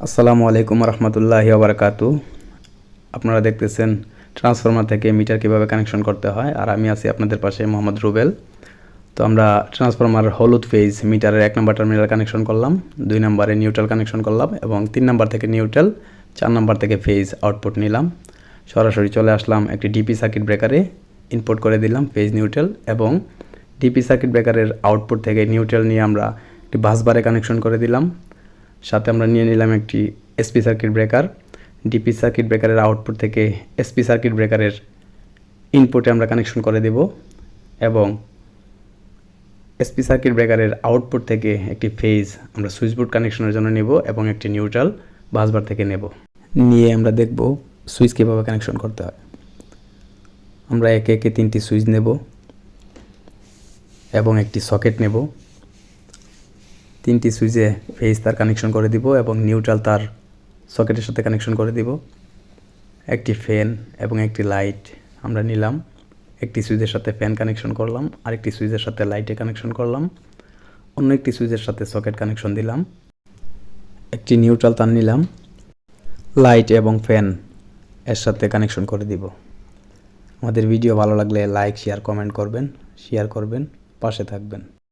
আসসালামু আলাইকুম রহমতুল্লাহি ওবরাকাতু। আপনারা দেখতেছেন ট্রান্সফরমার থেকে মিটার কিভাবে কানেকশন করতে হয়, আর আমি আছি আপনাদের পাশে মোহাম্মদ রুবেল। তো আমরা ট্রান্সফরমার হলুদ ফেজ মিটারের 1 নম্বর টার্মিনাল কানেকশন করলাম, 2 নম্বরে নিউট্রাল কানেকশন করলাম এবং 3 নম্বর থেকে নিউট্রাল, 4 নম্বর থেকে ফেজ আউটপুট নিলাম। সরাসরি চলে আসলাম একটি ডিপি সার্কিট ব্রেকারে, ইনপুট করে দিলাম ফেজ নিউট্রাল এবং ডিপি সার্কিট ব্রেকারের আউটপুট থেকে নিউট্রাল নিয়ে আমরা একটি বাসবারে কানেকশন করে দিলাম। সাথে আমরা নিয়ে নিলাম একটি SP circuit breaker. DP circuit ব্রেকারের আউটপুট থেকে এসপি সার্কিট ব্রেকারের ইনপুটে আমরা কানেকশন করে দেব এবং এসপি সার্কিট ব্রেকারের আউটপুট থেকে একটি ফেজ আমরা সুইচবোর্ড কানেকশনের জন্য নেব এবং একটি নিউট্রাল বাসবার থেকে নেব। নিয়ে আমরা দেখব সুইচ কীভাবে কানেকশন করতে হয়। আমরা একে একে 3টি সুইচ নেব এবং একটি সকেট নেব। 3টি সুইচে ফেজ তার কানেকশন করে দিব এবং নিউট্রাল তার সকেটের সাথে কানেকশন করে দিব। একটি ফ্যান এবং একটি লাইট আমরা নিলাম, একটি সুইচের সাথে ফ্যান কানেকশন করলাম, আরেকটি সুইচের সাথে লাইটে কানেকশন করলাম, অন্য একটি সুইচের সাথে সকেট কানেকশন দিলাম। একটি নিউট্রাল তার নিলাম, লাইট এবং ফ্যান এর সাথে কানেকশন করে দিব। আমাদের ভিডিও ভালো লাগলে লাইক, শেয়ার, কমেন্ট করবেন, পাশে থাকবেন।